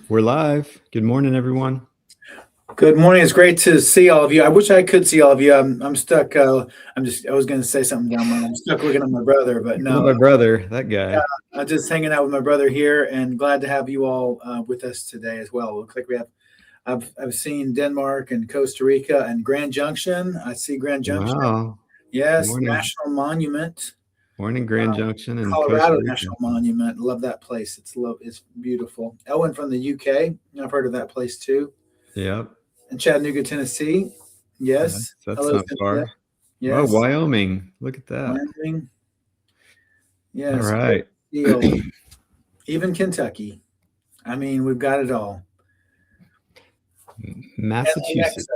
We're live. Good morning, everyone. Good morning. It's great to see all of you. I wish I could see all of you. I'm stuck. I was going to say something dumb. I'm stuck looking at my brother, but Look at no. my brother, that guy. I'm just hanging out with my brother here, and glad to have you all with us today as well. Looks like we have. I've seen Denmark and Costa Rica and Grand Junction. I see Grand Junction. Wow. Yes, Morning. National Monument. Morning, Grand Junction and Colorado Costa Rica. National Monument. Love that place. It's beautiful. Ellen from the UK. I've heard of that place too. Yep. In Chattanooga, Tennessee. Yes. That's Hello, not Cynthia. far. Yes. Oh, Wyoming. Look at that. Wyoming. Yes. All right. Even Kentucky. I mean, we've got it all. Massachusetts.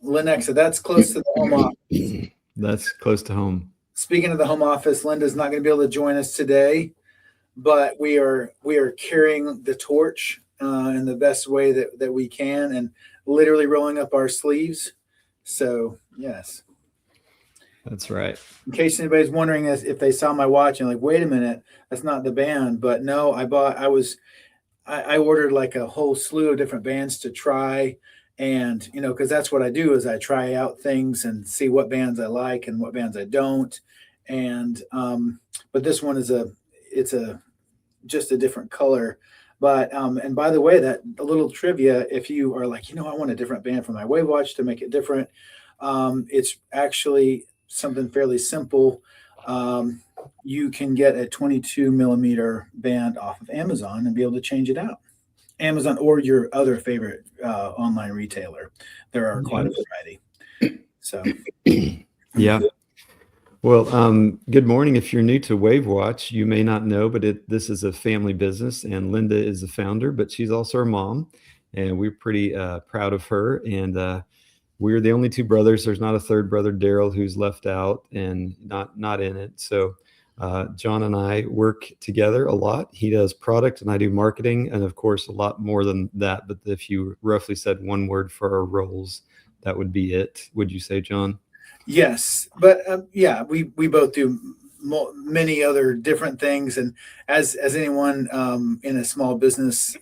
Lenexa. That's close to the home office. That's close to home. Speaking of the home office, Linda's not going to be able to join us today, but we are carrying the torch in the best way that we can, and literally rolling up our sleeves. So yes. That's right. In case anybody's wondering if they saw my watch and like, wait a minute, that's not the band. But no, I ordered like a whole slew of different bands to try. And, because that's what I do is I try out things and see what bands I like and what bands I don't. And, but this one it's just a different color. But, and by the way, that a little trivia, if you are like, I want a different band for my Wavewatch to make it different. It's actually something fairly simple. You can get a 22 millimeter band off of Amazon and be able to change it out. Amazon or your other favorite online retailer. There are quite a variety. So, yeah. Well, good morning. If you're new to Wavewatch, you may not know, but this is a family business, and Linda is the founder, but she's also our mom, and we're pretty proud of her. And we're the only two brothers. There's not a third brother, Daryl, who's left out and not in it. So John and I work together a lot. He does product and I do marketing, and of course a lot more than that. But if you roughly said one word for our roles, that would be it. Would you say, John? Yes, but yeah, we both do many other different things, and as anyone in a small business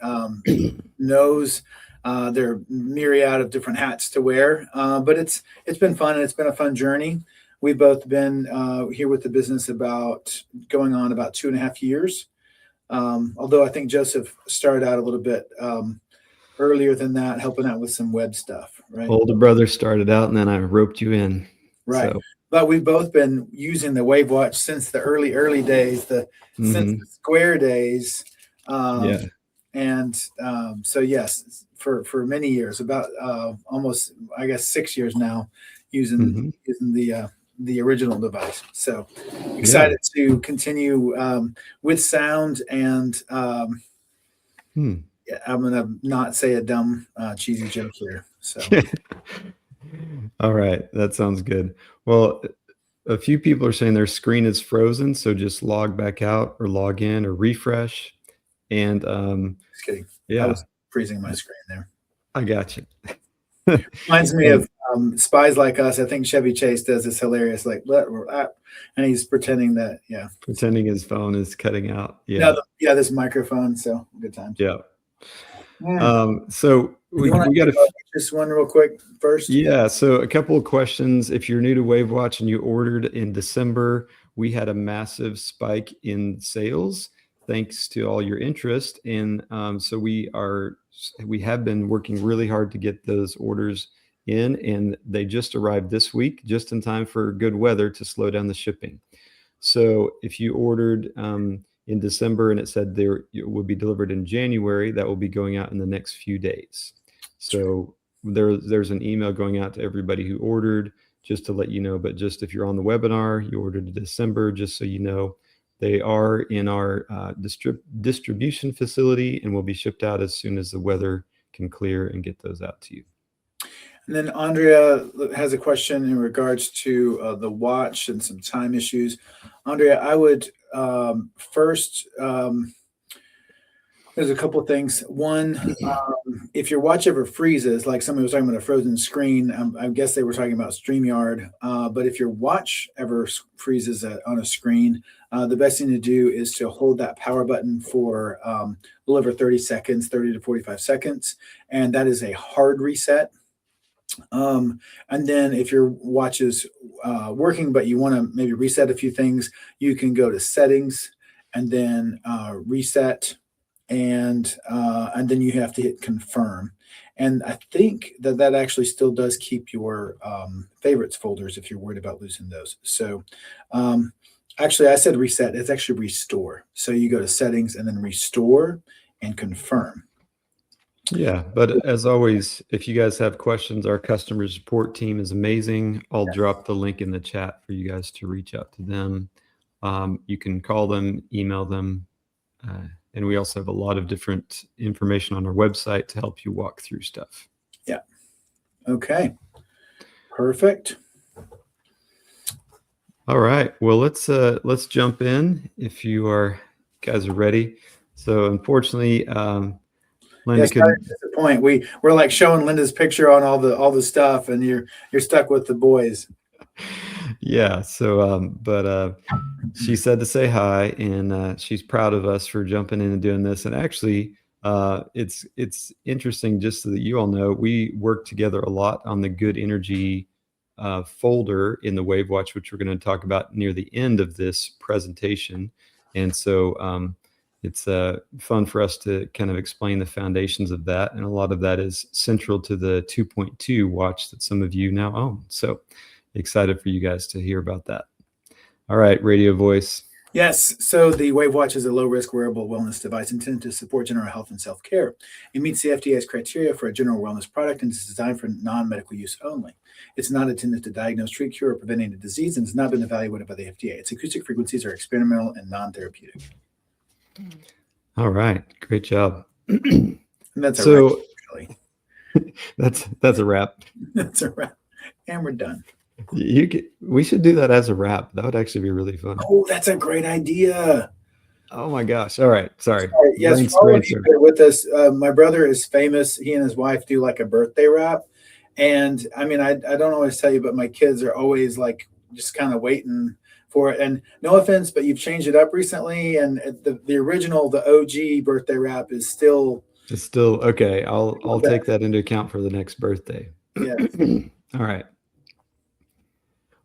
knows, there are myriad of different hats to wear. But it's been fun, and it's been a fun journey. We've both been here with the business going on about 2.5 years. Although I think Joseph started out a little bit earlier than that, helping out with some web stuff, right? Older brother started out, and then I roped you in. Right. So. But we've both been using the Wavewatch since the early days, since the Square days. Yeah. And so, yes, for many years, about almost, I guess, 6 years now, using the original device. So excited to continue with sound. And yeah, I'm going to not say a dumb, cheesy joke here. So. All right. That sounds good. Well, a few people are saying their screen is frozen. So just log back out or log in or refresh. And just kidding. Yeah. I was freezing my screen there. I got you. Reminds me of Spies Like Us. I think Chevy Chase does this hilarious, like, and he's pretending that, pretending his phone is cutting out. Yeah. No, this microphone. So good times. Yeah. So we got just one real quick first. Yeah. So a couple of questions. If you're new to Wavewatch and you ordered in December, we had a massive spike in sales thanks to all your interest. And so we have been working really hard to get those orders in, and they just arrived this week, just in time for good weather to slow down the shipping. So if you ordered in December and it said it would be delivered in January, that will be going out in the next few days. So there's an email going out to everybody who ordered just to let you know. But just if you're on the webinar, you ordered in December, just so you know, they are in our distribution facility and will be shipped out as soon as the weather can clear and get those out to you. And then Andrea has a question in regards to the watch and some time issues. Andrea, I would first, There's a couple of things. One, if your watch ever freezes, like somebody was talking about a frozen screen, I guess they were talking about StreamYard. But if your watch ever freezes on a screen, the best thing to do is to hold that power button for a little over 30 seconds, 30 to 45 seconds. And that is a hard reset. And then if your watch is working, but you want to maybe reset a few things, you can go to settings and then reset. And then you have to hit confirm. And I think that actually still does keep your favorites folders if you're worried about losing those. So actually, I said reset. It's actually restore. So you go to settings and then restore and confirm. Yeah, but as always, if you guys have questions, our customer support team is amazing. I'll drop the link in the chat for you guys to reach out to them. You can call them, email them. And we also have a lot of different information on our website to help you walk through stuff. Yeah. Okay. Perfect. All right. Well, let's jump in if guys are ready. So unfortunately, Linda couldn't disappoint. We're like showing Linda's picture on all the stuff, and you're stuck with the boys. Yeah. So, but she said to say hi, and she's proud of us for jumping in and doing this. And actually, it's interesting, just so that you all know, we work together a lot on the Good Energy folder in the Wavewatch, which we're going to talk about near the end of this presentation. And so it's fun for us to kind of explain the foundations of that. And a lot of that is central to the 2.2 watch that some of you now own. So excited for you guys to hear about that. All right, radio voice. Yes. So the Wavewatch is a low-risk wearable wellness device intended to support general health and self-care. It meets the FDA's criteria for a general wellness product and is designed for non-medical use only. It's not intended to diagnose, treat, cure, or prevent any disease, and has not been evaluated by the FDA. Its acoustic frequencies are experimental and non-therapeutic. All right, great job. And that's a wrap, actually. That's a wrap. That's a wrap, and we're done. We should do that as a wrap. That would actually be really fun. Oh, that's a great idea. Oh my gosh. All right. Sorry. Yes, with us. My brother is famous. He and his wife do like a birthday wrap. And I mean, I don't always tell you, but my kids are always like just kind of waiting for it. And no offense, but you've changed it up recently. And the original, the OG birthday wrap is still. It's still okay. I'll take that into account for the next birthday. Yeah. All right.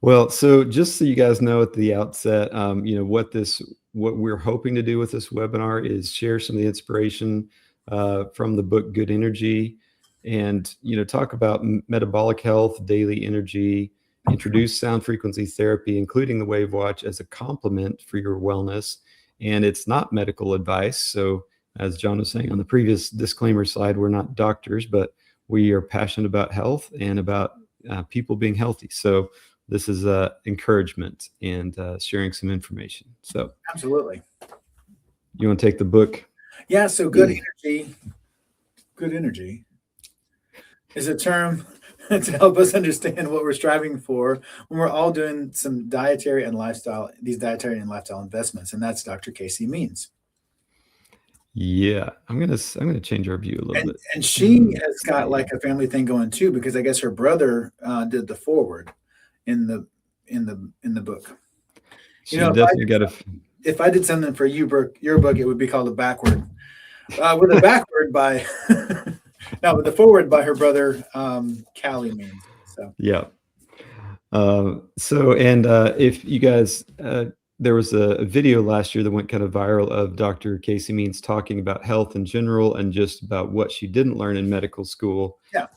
Well, so just so you guys know at the outset, what we're hoping to do with this webinar is share some of the inspiration from the book Good Energy, and talk about metabolic health, daily energy, introduce sound frequency therapy, including the Wavewatch, as a complement for your wellness. And it's not medical advice. So as John was saying on the previous disclaimer slide, we're not doctors, but we are passionate about health and about people being healthy. So this is encouragement and sharing some information. So absolutely. You want to take the book? Yeah. So good energy is a term to help us understand what we're striving for when we're all doing some dietary and lifestyle investments. And that's Dr. Casey Means. Yeah, I'm gonna change our view a little bit. And she has got like a family thing going too, because I guess her brother did the foreword in the book. If I did something for your book, it would be called a backward. With a backward by with the forward by her brother, Callie Means. So yeah. If you guys, there was a video last year that went kind of viral of Dr. Casey Means talking about health in general and just about what she didn't learn in medical school. Yeah.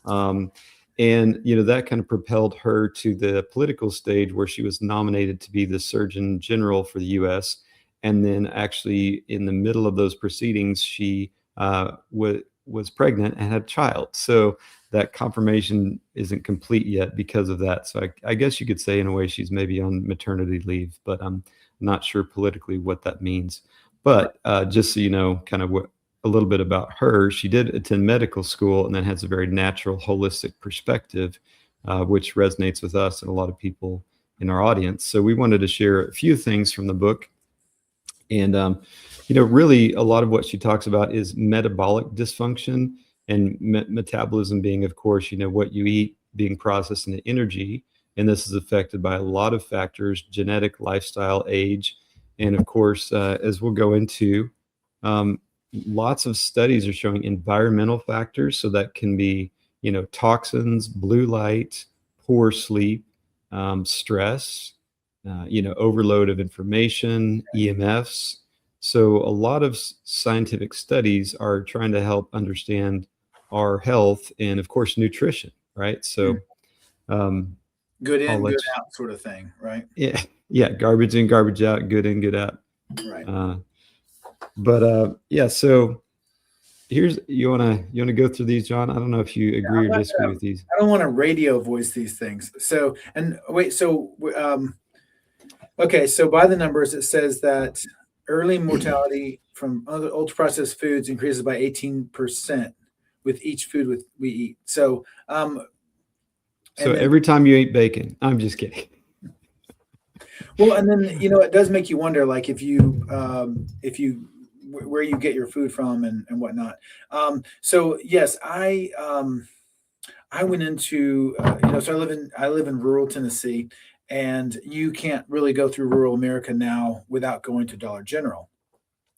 And that kind of propelled her to the political stage where she was nominated to be the Surgeon General for the U.S. And then actually in the middle of those proceedings, she was pregnant and had a child. So that confirmation isn't complete yet because of that. So I guess you could say in a way she's maybe on maternity leave, but I'm not sure politically what that means. But just so you know, kind of a little bit about her, she did attend medical school and then has a very natural, holistic perspective, which resonates with us and a lot of people in our audience. So we wanted to share a few things from the book. And, really a lot of what she talks about is metabolic dysfunction and metabolism being, of course, what you eat being processed into energy. And this is affected by a lot of factors: genetic, lifestyle, age. And of course, as we'll go into, lots of studies are showing environmental factors. So that can be, toxins, blue light, poor sleep, stress, overload of information, EMFs. So a lot of scientific studies are trying to help understand our health and, of course, nutrition, right? So good in, good out sort of thing, right? Yeah, garbage in, garbage out, good in, good out. Right. So here's, you wanna go through these, John? I don't know if you agree or disagree with these. I don't want to radio voice these things. So, and wait, so okay, so by the numbers, it says that early mortality from other ultra processed foods increases by 18% with each food we eat. So, every time you eat bacon, I'm just kidding. Well, and then, it does make you wonder, like if you where you get your food from and whatnot. So yes, I went into, so I live in rural Tennessee, and you can't really go through rural America now without going to Dollar General,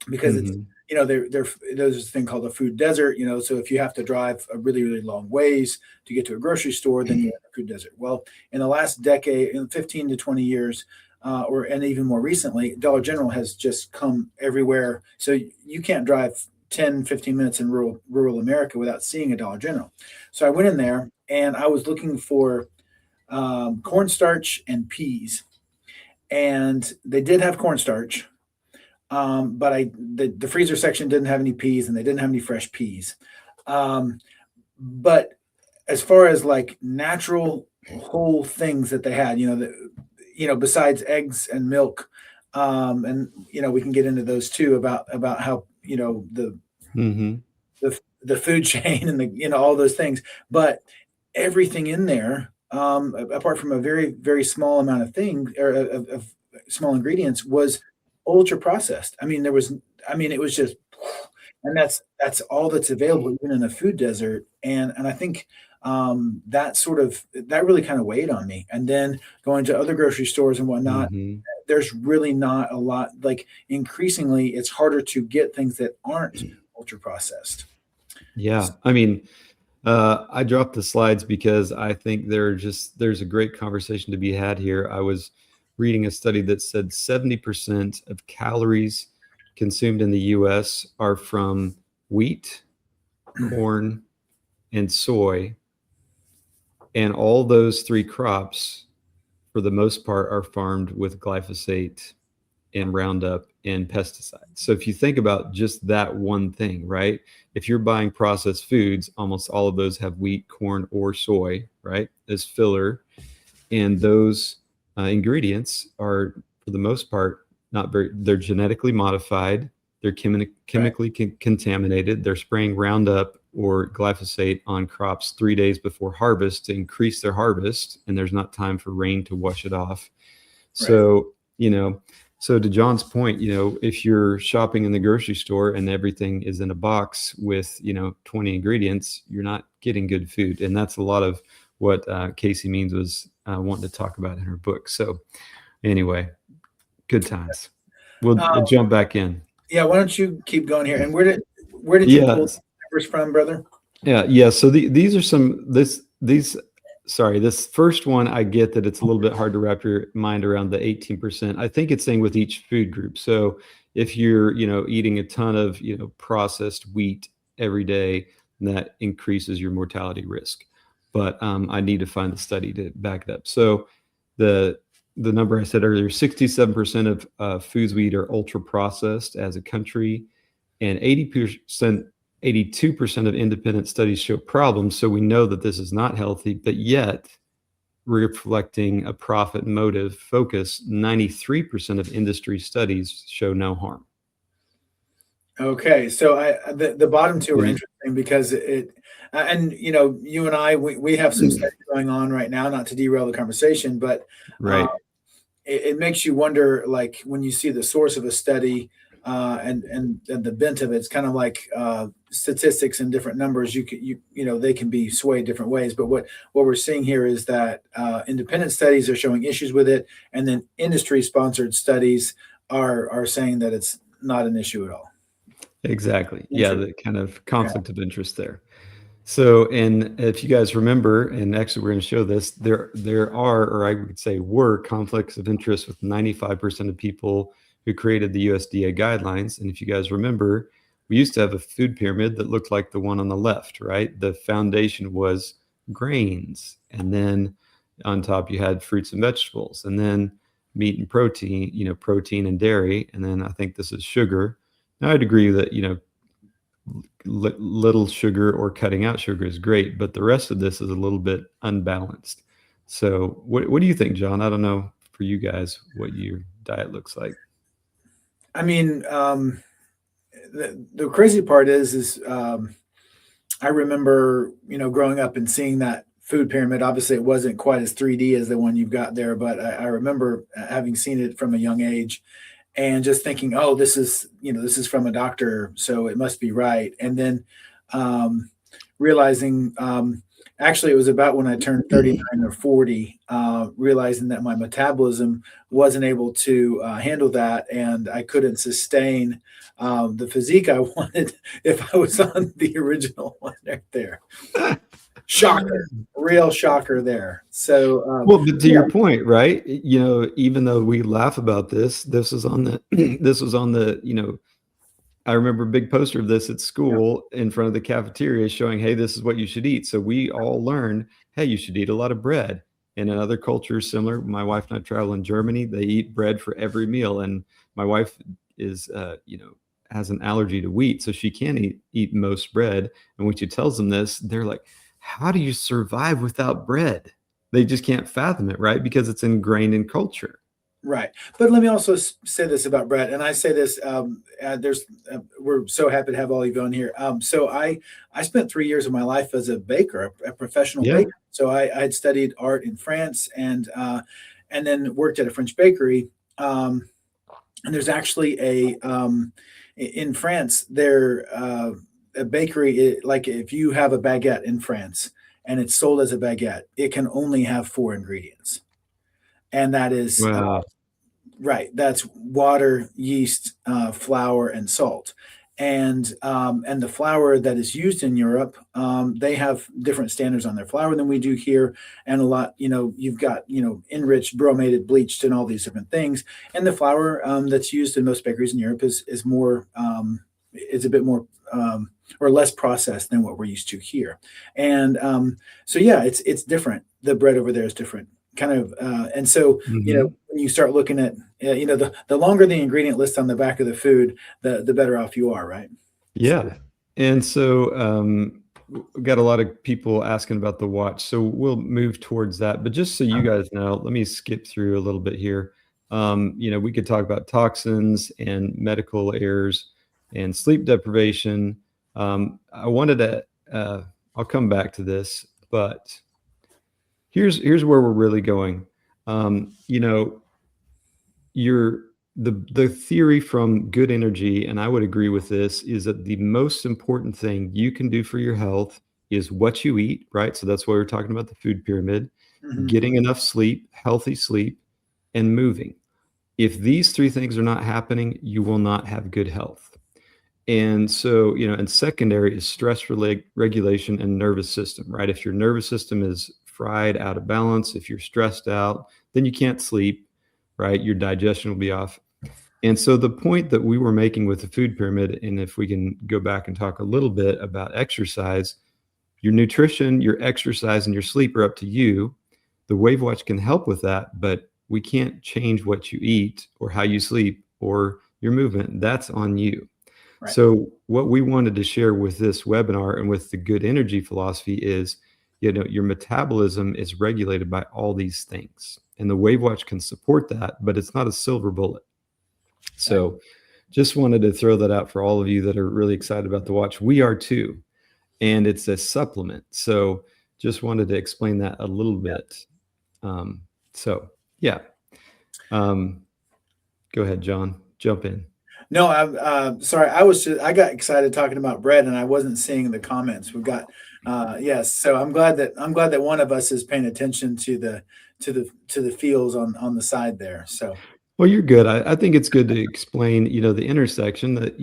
because it's, there's this thing called a food desert, so if you have to drive a really, really long ways to get to a grocery store, then you're in a food desert. Well, in the last decade, in 15 to 20 years, and even more recently, Dollar General has just come everywhere. So you can't drive 10, 15 minutes in rural America without seeing a Dollar General. So I went in there and I was looking for cornstarch and peas, and they did have cornstarch. But the freezer section didn't have any peas, and they didn't have any fresh peas. But as far as like natural whole things that they had, besides eggs and milk, and we can get into those too, about how the food chain and all those things, but everything in there, apart from a very, very small amount of things, or of small ingredients, was ultra processed. it was just, and that's all that's available even in a food desert. And I think that really kind of weighed on me. And then going to other grocery stores and whatnot, there's really not a lot. Like, increasingly, it's harder to get things that aren't ultra processed. Yeah, I dropped the slides because I think there's a great conversation to be had here. I was reading a study that said 70% of calories consumed in the US are from wheat, corn, and soy. And all those three crops, for the most part, are farmed with glyphosate and Roundup and pesticides. So if you think about just that one thing, right? If you're buying processed foods, almost all of those have wheat, corn, or soy, right, as filler. And those ingredients are, for the most part, they're genetically modified. They're chemically contaminated. They're spraying Roundup or glyphosate on crops 3 days before harvest to increase their harvest, and there's not time for rain to wash it off. So, so to John's point, if you're shopping in the grocery store and everything is in a box with, 20 ingredients, you're not getting good food. And that's a lot of what Casey Means was wanting to talk about in her book. So anyway, good times. We'll jump back in. Yeah, why don't you keep going here? And where did you pull the numbers from, brother? Yeah. So these are this first one, I get that it's a little bit hard to wrap your mind around the 18%. I think it's saying with each food group. So if you're, eating a ton of, processed wheat every day, that increases your mortality risk. But I need to find the study to back it up. So the number I said earlier, 67% of foods we eat are ultra processed as a country, and 82% of independent studies show problems. So we know that this is not healthy, but yet, reflecting a profit motive focus, 93% of industry studies show no harm. Okay, so the bottom two are interesting because and you and I, we have some studies going on right now, not to derail the conversation, but it makes you wonder, like when you see the source of a study and the bent of it, it's kind of like statistics and different numbers. They can be swayed different ways. But what we're seeing here is that independent studies are showing issues with it, and then industry sponsored studies are saying that it's not an issue at all. Exactly. Yeah, the kind of conflict of interest there. So, and if you guys remember, and actually we're going to show this, there are, or I would say were, conflicts of interest with 95% of people who created the USDA guidelines. And if you guys remember, we used to have a food pyramid that looked like the one on the left, right? The foundation was grains, and then on top you had fruits and vegetables, and then meat and protein, protein and dairy, and then I think this is sugar. Now I'd agree that, little sugar or cutting out sugar is great, but the rest of this is a little bit unbalanced. So what do you think, John? I don't know for you guys what your diet looks like. I mean, the crazy part is I remember, growing up and seeing that food pyramid. Obviously, it wasn't quite as 3D as the one you've got there, but I remember having seen it from a young age and just thinking, oh, this is from a doctor, so it must be right. And then realizing, actually, it was about when I turned 39 or 40, realizing that my metabolism wasn't able to handle that, and I couldn't sustain the physique I wanted if I was on the original one right there. Shocker, real shocker there. So, well, but to your point, right? Even though we laugh about this was on the, this was on the, I remember a big poster of this at school in front of the cafeteria showing, hey, this is what you should eat. So we all learned, hey, you should eat a lot of bread. And in other cultures similar, my wife and I travel in Germany, they eat bread for every meal. And my wife is, has an allergy to wheat, so she can't eat most bread. And when she tells them this, they're like, how do you survive without bread? They just can't fathom it, right? Because it's ingrained in culture. Right. But let me also say this about bread. And I say this, we're so happy to have all of you on here. So I spent 3 years of my life as a baker, a professional baker. So I had studied art in France and then worked at a French bakery. And there's actually in France, a bakery, like if you have a baguette in France and it's sold as a baguette, it can only have 4 ingredients. And that is, right, that's water, yeast, flour, and salt. And the flour that is used in Europe, they have different standards on their flour than we do here. And a lot, you've got, enriched, bromated, bleached, and all these different things. And the flour that's used in most bakeries in Europe is more, is a bit more or less processed than what we're used to here. And so, yeah, it's different. The bread over there is different. Kind of, and so, when you start looking at, the longer the ingredient list on the back of the food, the better off you are, right? Yeah. And so we got a lot of people asking about the watch. So we'll move towards that. But just so you guys know, let me skip through a little bit here. We could talk about toxins and medical errors and sleep deprivation. I wanted to, I'll come back to this, but here's where we're really going. The theory from Good Energy, and I would agree with this, is that the most important thing you can do for your health is what you eat, right? So that's why we're talking about the food pyramid, getting enough sleep, healthy sleep, and moving. If these 3 things are not happening, you will not have good health. And so, and secondary is stress regulation and nervous system, right? If your nervous system is fried, out of balance, if you're stressed out, then you can't sleep, right? Your digestion will be off. And so the point that we were making with the food pyramid, and if we can go back and talk a little bit about exercise, your nutrition, your exercise, and your sleep are up to you. The Wavewatch can help with that, but we can't change what you eat or how you sleep or your movement. That's on you. Right. So what we wanted to share with this webinar and with the Good Energy philosophy is, your metabolism is regulated by all these things. And the Wavewatch can support that, but it's not a silver bullet. So just wanted to throw that out for all of you that are really excited about the watch. We are too. And it's a supplement. So just wanted to explain that a little bit. So, yeah. Go ahead, John, jump in. No, I'm sorry. I got excited talking about bread, and I wasn't seeing the comments. We've got yes. So I'm glad that one of us is paying attention to the fields on the side there. So Well, you're good. I think it's good to explain, the intersection that,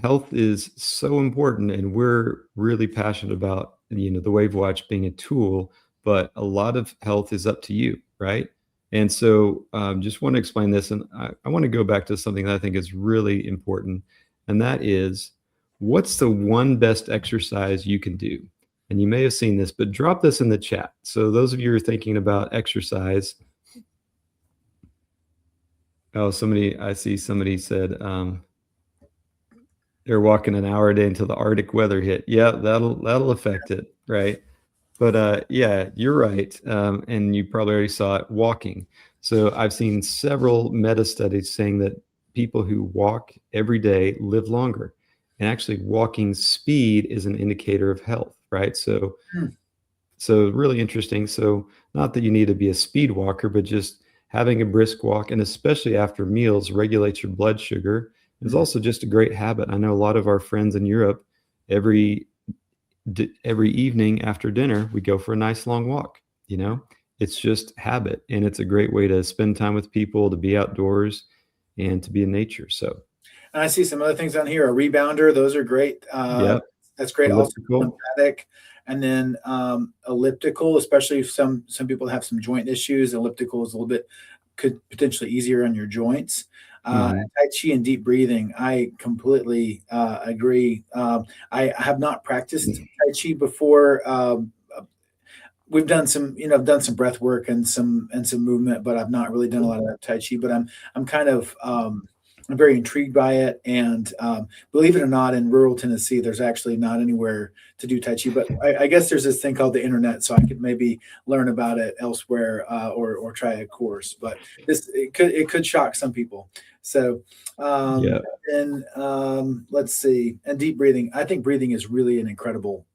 health is so important, and we're really passionate about, the WaveWatch being a tool, but a lot of health is up to you, right? And so, just want to explain this, and I want to go back to something that I think is really important, and that is, what's the one best exercise you can do? And you may have seen this, but drop this in the chat. So those of you who are thinking about exercise. Oh, I see somebody said, they're walking an hour a day until the Arctic weather hit. Yeah, that'll affect it, right? But, yeah, you're right, and you probably already saw it, walking. So I've seen several meta studies saying that people who walk every day live longer, and actually walking speed is an indicator of health, right? So hmm, really interesting. So not that you need to be a speed walker, but just having a brisk walk, and especially after meals, regulates your blood sugar. It's hmm. also just a great habit. I know a lot of our friends in Europe, every every evening after dinner, we go for a nice long walk. It's just habit, and it's a great way to spend time with people, to be outdoors, and to be in nature. So, And I see some other things on here. A rebounder, those are great. yeah, That's great. Also elliptical. lymphatic, and then elliptical, especially if some people have some joint issues. Elliptical is a little bit could potentially easier on your joints. Hmm. Tai Chi and deep breathing, I completely agree. I have not practiced Tai Chi before. We've done some, I've done some breath work and some movement, but I've not really done a lot of Tai Chi. But I'm kind of I'm very intrigued by it. And believe it or not, in rural Tennessee, there's actually not anywhere to do Tai Chi. But I guess there's this thing called the internet, so I could maybe learn about it elsewhere or try a course. But it could shock some people. So Yeah. and let's see, and deep breathing. I think breathing is really an incredible,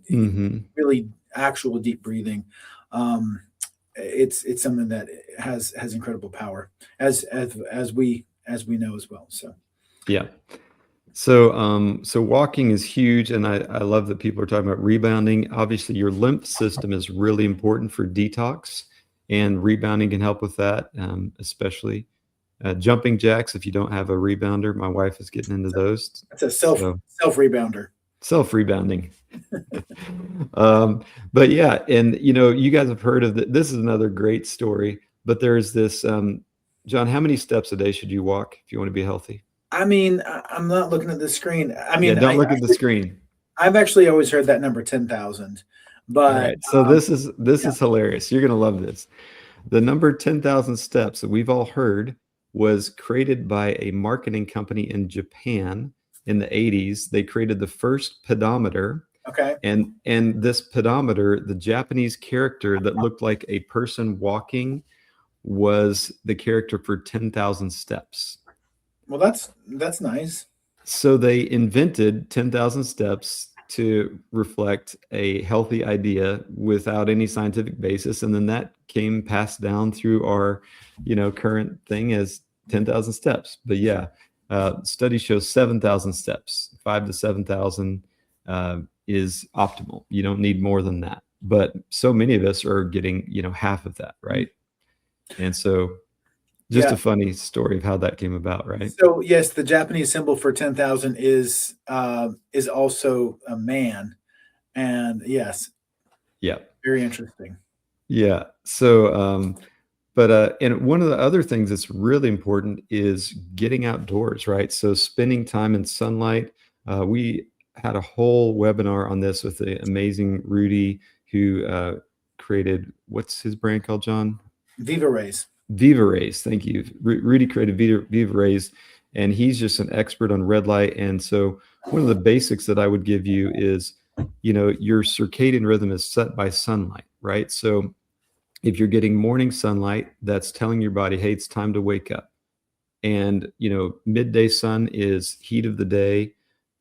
Hmm. really actual deep breathing. Um, it's something that has incredible power, as we know as well. So Yeah. So, so walking is huge, and I love that people are talking about rebounding. Obviously, your lymph system is really important for detox, and rebounding can help with that, especially jumping jacks. If you don't have a rebounder, my wife is getting into those. that's a So self rebounder. self rebounding. um, but yeah, and you guys have heard of this is another great story. But there's this, John. How many steps a day should you walk if you want to be healthy? I mean, I'm not looking at the screen. I Yeah, mean, don't look at the screen. I've actually always heard that number 10,000, All but right. So this yeah, is hilarious. You're gonna love this. The number 10,000 steps that we've all heard was created by a marketing company in Japan in the 80s. They created the first pedometer, okay. and this pedometer, the Japanese character that looked like a person walking, was the character for 10,000 steps. Well, that's nice. So they invented 10,000 steps to reflect a healthy idea without any scientific basis. And then that came passed down through our, current thing as 10,000 steps. But yeah, study shows 7,000 steps, 5 to 7,000 is optimal. You don't need more than that. But so many of us are getting, half of that, right? And so just Yeah. a funny story of how that came about, right? So yes, the Japanese symbol for 10,000 is also a man, and yes, Yeah. very interesting. Yeah. So, but and one of the other things that's really important is getting outdoors, right? So spending time in sunlight. We had a whole webinar on this with the amazing Rudy, who created, what's his brand called, John? Viva Rays. Viva Rays. Thank you. Rudy created Viva Rays, and he's just an expert on red light. And so one of the basics that I would give you is, your circadian rhythm is set by sunlight, right? So if you're getting morning sunlight, that's telling your body, hey, it's time to wake up. And, midday sun is heat of the day,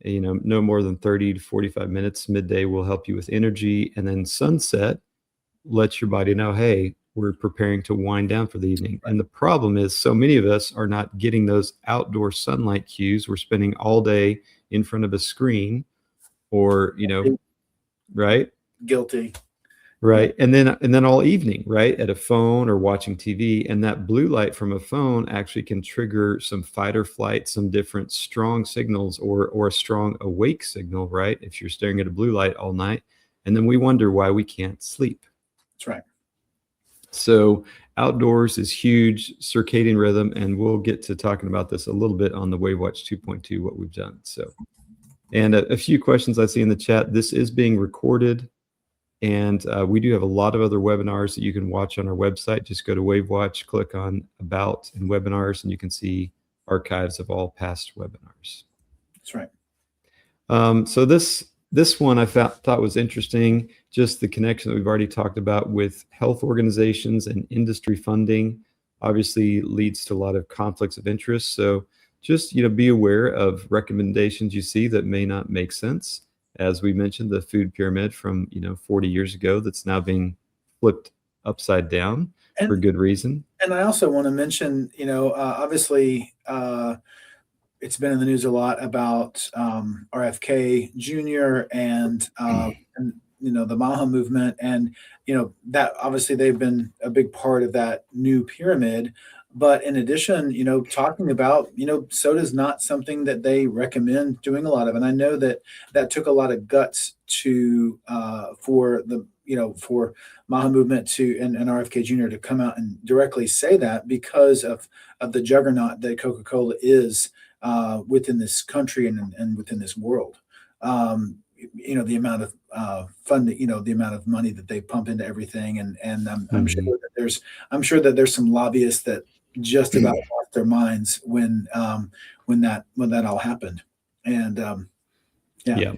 no more than 30 to 45 minutes. Midday will help you with energy. And then sunset lets your body know, hey, we're preparing to wind down for the evening. And the problem is so many of us are not getting those outdoor sunlight cues. We're spending all day in front of a screen or, right? Guilty. Right. And then all evening, right, at a phone or watching TV. And that blue light from a phone actually can trigger some fight or flight, some different strong signals or a strong awake signal, right? If you're staring at a blue light all night. And then we wonder why we can't sleep. That's right. So outdoors is huge, circadian rhythm, and we'll get to talking about this a little bit on the Wavewatch 2.2, what we've done. So, and a few questions I see in the chat. This is being recorded. And we do have a lot of other webinars that you can watch on our website. Just go to Wavewatch, click on About and Webinars, and you can see archives of all past webinars. That's right. So this one I thought was interesting, just the connection that we've already talked about with health organizations and industry funding obviously leads to a lot of conflicts of interest. So just, be aware of recommendations you see that may not make sense. As we mentioned, the food pyramid from 40 years ago that's now being flipped upside down for good reason. And I also want to mention, obviously, it's been in the news a lot about RFK Jr. and the Maha movement, and that obviously they've been a big part of that new pyramid. But in addition, talking about, soda is not something that they recommend doing a lot of. And I know that took a lot of guts for Maha movement and RFK Jr. to come out and directly say that because of the juggernaut that Coca-Cola is within this country and within this world. The amount of funding, the amount of money that they pump into everything. And I'm sure that there's some lobbyists that just about lost their minds when that all happened. And yeah.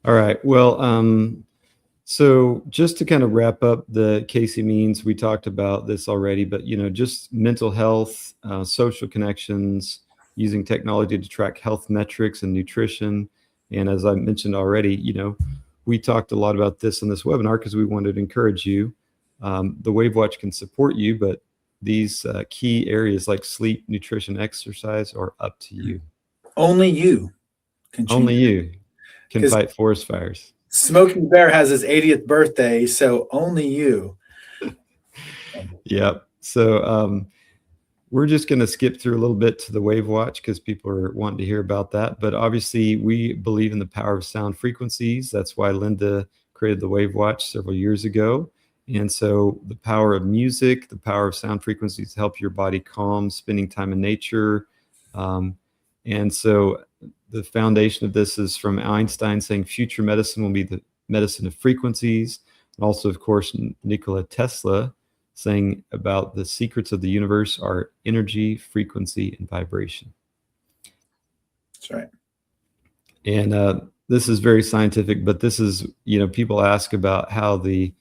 All right. Well, so just to kind of wrap up the Casey means, we talked about this already, but just mental health, social connections, using technology to track health metrics and nutrition. And as I mentioned already, we talked a lot about this in this webinar because we wanted to encourage you. The Wavewatch can support you, but these key areas like sleep, nutrition, exercise are up to you. Only you can fight forest fires. Smokey Bear has his 80th birthday, so only you. Yep. So we're just going to skip through a little bit to the Wavewatch because people are wanting to hear about that. But obviously, we believe in the power of sound frequencies. That's why Linda created the Wavewatch several years ago. And so the power of music, the power of sound frequencies help your body calm, spending time in nature. And so the foundation of this is from Einstein saying future medicine will be the medicine of frequencies. And also, of course, Nikola Tesla saying about the secrets of the universe are energy, frequency, and vibration. That's right. And this is very scientific, but this is, people ask about how the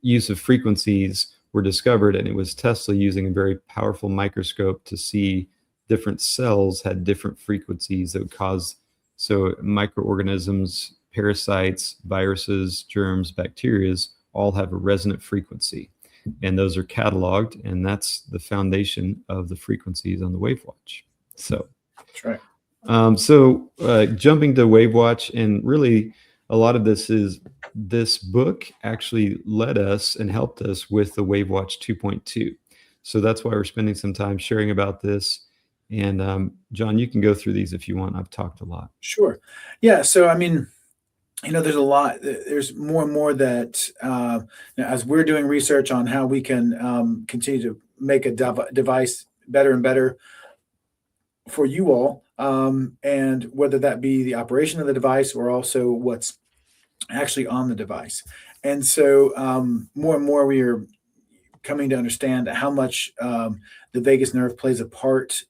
use of frequencies were discovered, and it was Tesla using a very powerful microscope to see different cells had different frequencies that would cause, so microorganisms, parasites, viruses, germs, bacterias all have a resonant frequency, and those are cataloged, and that's the foundation of the frequencies on the Wavewatch. So that's right. Jumping to Wavewatch, and really a lot of this book actually led us and helped us with the Wavewatch 2.2. So that's why we're spending some time sharing about this. And John, you can go through these if you want. I've talked a lot. Sure. Yeah. So, I mean, there's a lot, there's more and more that as we're doing research on how we can continue to make a device better and better for you all, and whether that be the operation of the device or also what's actually on the device. And so more and more we are coming to understand how much the vagus nerve plays a part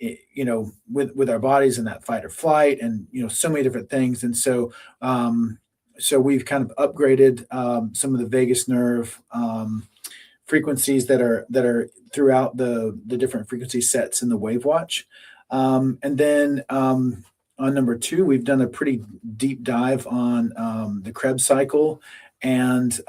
with our bodies and that fight or flight, and so many different things. And so we've kind of upgraded some of the vagus nerve frequencies that are throughout the different frequency sets in the Wavewatch. And then on number 2, we've done a pretty deep dive on the Krebs cycle and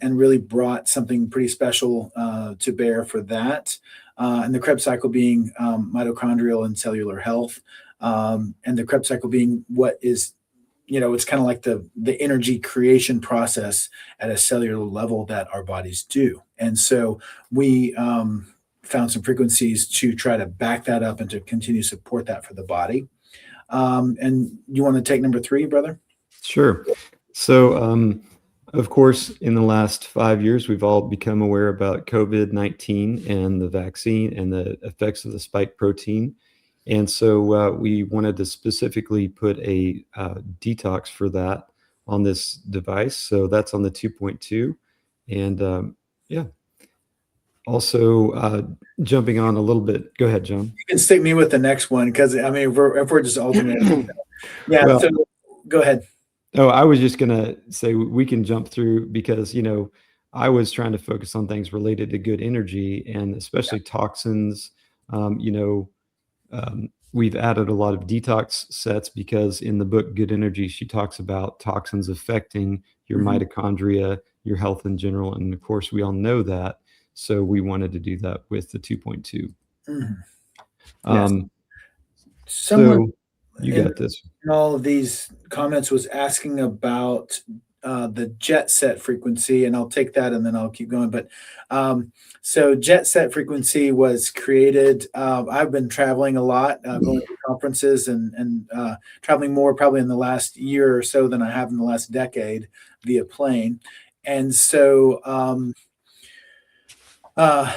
really brought something pretty special to bear for that. And the Krebs cycle being mitochondrial and cellular health, and the Krebs cycle being what is, it's kind of like the energy creation process at a cellular level that our bodies do. And so we found some frequencies to try to back that up and to continue to support that for the body. And you want to take number 3, brother? Sure. So, of course, in the last 5 years, we've all become aware about COVID-19 and the vaccine and the effects of the spike protein. And so we wanted to specifically put a detox for that on this device. So that's on the 2.2. And yeah. Also, jumping on a little bit. Go ahead, John. You can stick me with the next one because, I mean, if we're just alternating. Yeah, well, so go ahead. Oh, I was just going to say we can jump through because, I was trying to focus on things related to good energy and especially toxins. We've added a lot of detox sets because in the book Good Energy, she talks about toxins affecting your mitochondria, your health in general. And of course, we all know that. So we wanted to do that with the 2.2. Someone, so you got this. In all of these comments was asking about the jet set frequency, and I'll take that and then I'll keep going. But so jet set frequency was created. I've been traveling a lot, going to conferences and traveling more probably in the last year or so than I have in the last decade via plane. And so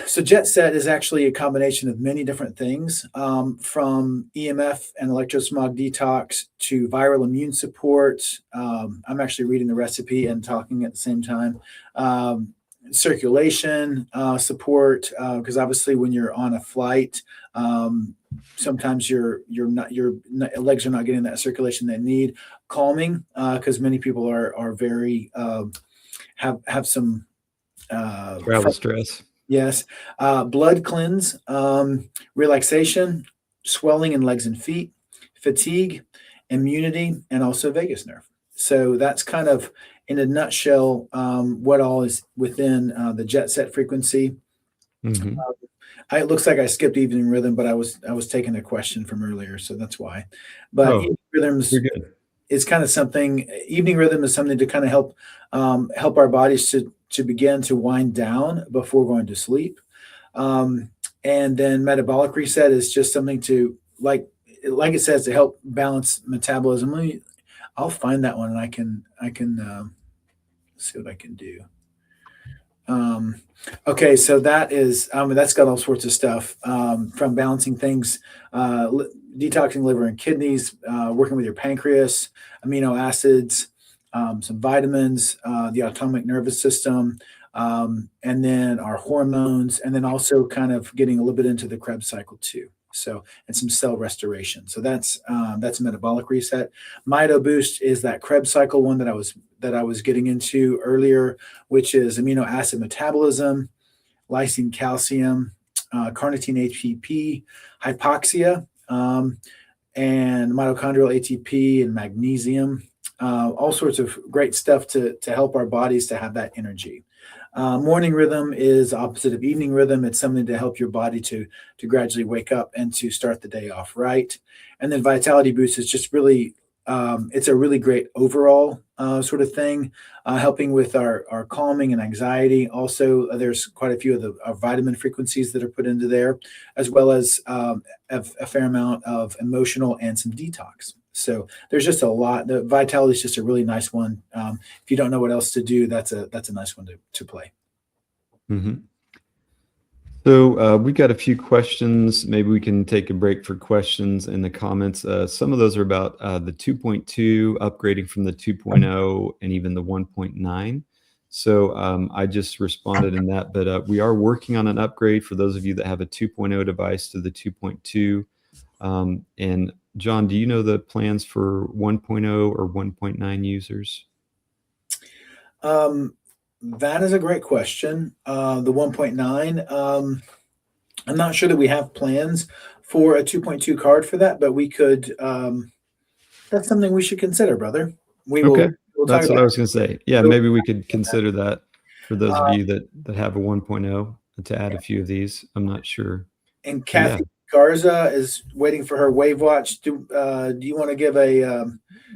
so jet set is actually a combination of many different things, from EMF and electrosmog detox to viral immune support. I'm actually reading the recipe and talking at the same time. Circulation support, because obviously when you're on a flight, sometimes your legs are not getting that circulation they need. Calming, because many people are very have some travel stress. Yes. Blood cleanse, relaxation, swelling in legs and feet, fatigue, immunity, and also vagus nerve. So that's kind of, in a nutshell, what all is within the jet set frequency. It looks like I skipped evening rhythm, but I was taking a question from earlier, so that's why. But evening rhythms is kind of something. Evening rhythm is something to kind of help our bodies to begin to wind down before going to sleep. And then metabolic reset is just something to, like it says, to help balance metabolism. I'll find that one and I can see what I can do. Okay, so that is that's got all sorts of stuff, from balancing things, detoxing liver and kidneys, working with your pancreas, amino acids, some vitamins, the autonomic nervous system, and then our hormones, and then also kind of getting a little bit into the Krebs cycle too. So, and some cell restoration. So that's metabolic reset. Mito boost is that Krebs cycle one that I was getting into earlier, which is amino acid metabolism, lysine, calcium, carnitine ATP, hypoxia, and mitochondrial ATP and magnesium. All sorts of great stuff to help our bodies to have that energy. Morning rhythm is opposite of evening rhythm. It's something to help your body to gradually wake up and to start the day off right. And then vitality boost is just really, it's a really great overall sort of thing, helping with our calming and anxiety. Also, there's quite a few of the vitamin frequencies that are put into there, as well as a fair amount of emotional and some detox. So there's just a lot. The vitality is just a really nice one. If you don't know what else to do, that's a nice one to play. So we've got a few questions. Maybe we can take a break for questions in the comments. Some of those are about the 2.2, upgrading from the 2.0 and even the 1.9. So I just responded in that, but we are working on an upgrade for those of you that have a 2.0 device to the 2.2. And John, do you know the plans for 1.0 or 1.9 users? That is a great question. The 1.9, I'm not sure that we have plans for a 2.2 card for that, but we could, that's something we should consider, brother. We'll we'll talk That's what about I was going to say. Yeah, it. maybe we could consider that for those of Uh, you that have a 1.0 to add a few of these. I'm not sure. and But yeah, Kathy Garza is waiting for her Wavewatch. Do you want to give a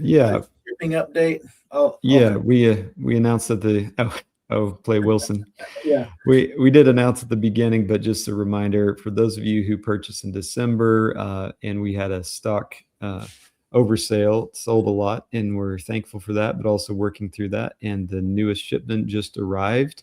yeah, shipping update? I'll yeah. We announced at the play Wilson. yeah. We did announce at the beginning, but just a reminder for those of you who purchased in December, and we had a stock oversale, sold a lot, and we're thankful for that, but also working through that. And the newest shipment just arrived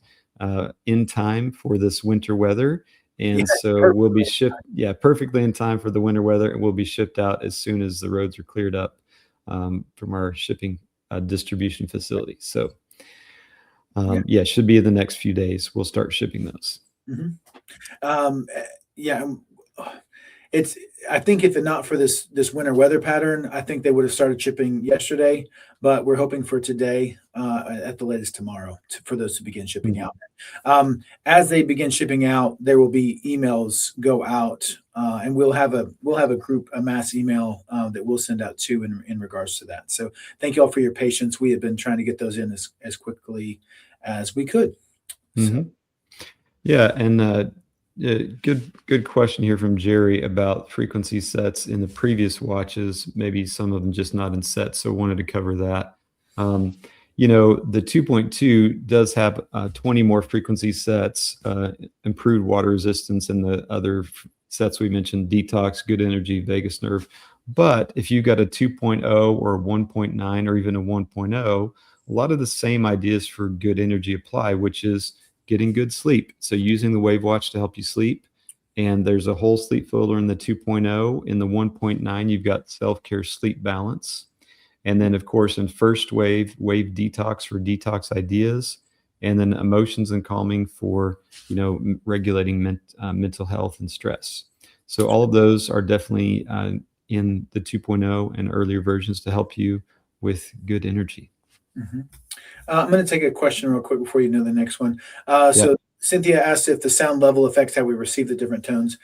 in time for this winter weather. Yeah, And so we'll be shipped, yeah, perfectly in time for the winter weather, and we'll be shipped out as soon as the roads are cleared up from our shipping distribution facility. So yeah, should be in the next few days. We'll start shipping those. Yeah, it's. I think if it not for this winter weather pattern, I think they would have started shipping yesterday. But we're hoping for today, at the latest tomorrow, for those to begin shipping out. As they begin shipping out, there will be emails go out, and we'll have a mass email that we'll send out too in regards to that. So thank you all for your patience. We have been trying to get those in as quickly as we could. So. Yeah, and good question here from Jerry about frequency sets in the previous watches. Maybe some of them just not in sets, so wanted to cover that. The 2.2 does have 20 more frequency sets, improved water resistance, and the other sets we mentioned: detox, good energy, vagus nerve. But if you got a 2.0 or a 1.9 or even a 1.0, a lot of the same ideas for good energy apply, which is getting good sleep. So using the Wavewatch to help you sleep. And there's a whole sleep folder in the 2.0. In the 1.9, you've got self-care sleep balance. And then, of course, in first wave detox for detox ideas. And then emotions and calming for, regulating mental health and stress. So all of those are definitely in the 2.0 and earlier versions to help you with good energy. Mm-hmm. I'm going to take a question real quick before you know the next one. So Cynthia asked if the sound level affects how we receive the different tones.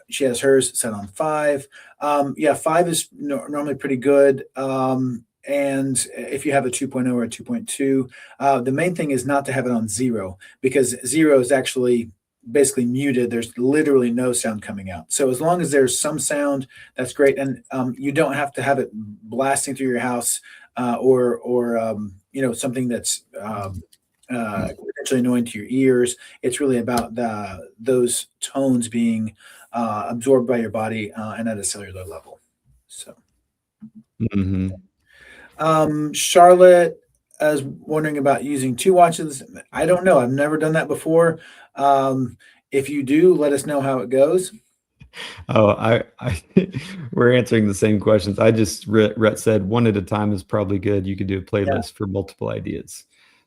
She has hers set on 5. 5 is normally pretty good. And if you have a 2.0 or a 2.2, the main thing is not to have it on 0, because 0 is actually basically muted. There's literally no sound coming out. So as long as there's some sound, that's great. And you don't have to have it blasting through your house or something that's potentially annoying to your ears. It's really about those tones being absorbed by your body and at a cellular level. So, Charlotte is wondering about using 2 watches. I don't know. I've never done that before. If you do, let us know how it goes. Oh, we're answering the same questions. I just Rhett said one at a time is probably good. You could do a playlist for multiple ideas.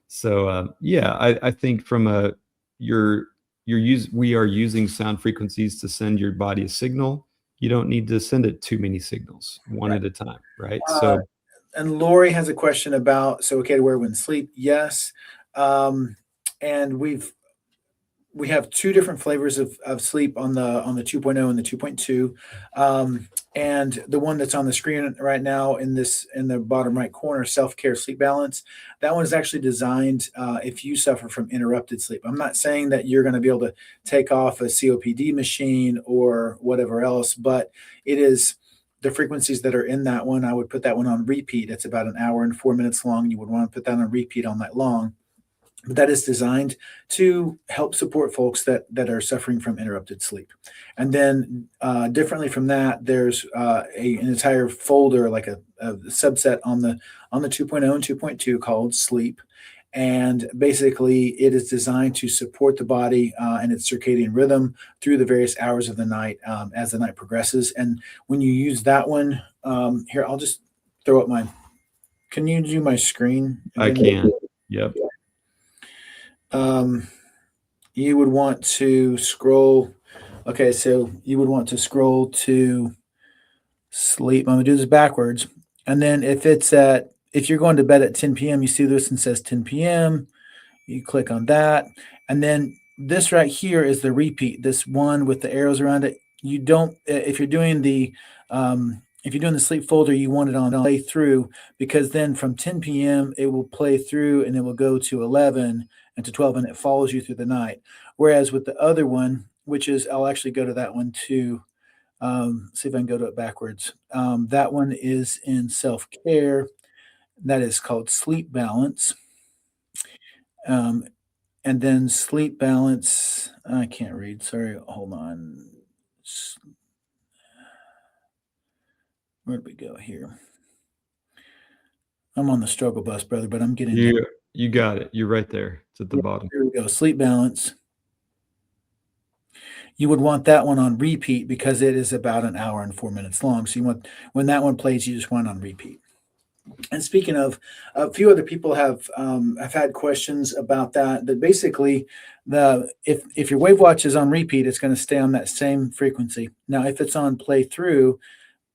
So I think from we are using sound frequencies to send your body a signal. You don't need to send it too many signals, one at a time, right? And Lori has a question about, okay to wear when sleep? Yes. And we have 2 different flavors of sleep on the 2.0 and the 2.2. And the one that's on the screen right now in the bottom right corner, self-care sleep balance, that one is actually designed if you suffer from interrupted sleep. I'm not saying that you're going to be able to take off a COPD machine or whatever else, but it is the frequencies that are in that one. I would put that one on repeat. It's about an hour and 4 minutes long. You would want to put that on repeat all night long. But that is designed to help support folks that are suffering from interrupted sleep. And then differently from that, there's an entire folder, like a subset on the 2.0 and 2.2 called sleep. And basically, it is designed to support the body and its circadian rhythm through the various hours of the night as the night progresses. And when you use that one, here, I'll just throw up mine. Can you do my screen again? I can. Yep. You would want to scroll. Okay, so you would want to scroll to sleep. I'm going to do this backwards. And then if you're going to bed at 10 p.m., you see this and says 10 p.m. You click on that. And then this right here is the repeat, this one with the arrows around it. You don't, if you're doing the if you're doing the sleep folder, you want it on play through, because then from 10 p.m. it will play through and it will go to 11 and to 12, and it follows you through the night. Whereas with the other one, which is, I'll actually go to that one too. See if I can go to it backwards. That one is in self-care. That is called Sleep Balance. And then Sleep Balance, I can't read. Sorry, hold on. Where did we go here? I'm on the struggle bus, brother, but I'm getting there. You got it. You're right there. It's at the bottom. Here we go. Sleep Balance. You would want that one on repeat because it is about an hour and 4 minutes long. So you want, when that one plays, you just want on repeat. And speaking of, a few other people have had questions about that. That basically, if your Wavewatch is on repeat, it's going to stay on that same frequency. Now, if it's on play through,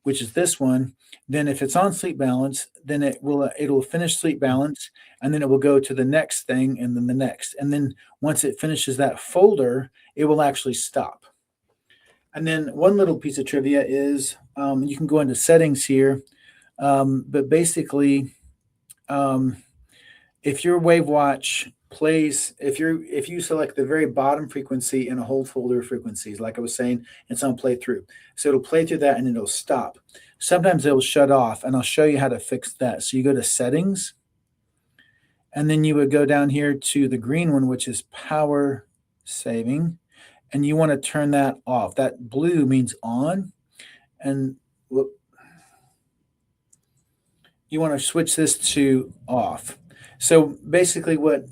which is this one, then if it's on sleep balance, then it'll finish sleep balance, and then it will go to the next thing, and then the next, and then once it finishes that folder, it will actually stop. And then one little piece of trivia is you can go into settings here, but basically, if your Wavewatch plays, if you select the very bottom frequency in a whole folder of frequencies, like I was saying, it's on play through. So it'll play through that and it'll stop. Sometimes it'll shut off, and I'll show you how to fix that. So you go to settings, and then you would go down here to the green one, which is power saving, and you want to turn that off. That blue means on, and you want to switch this to off. So basically what,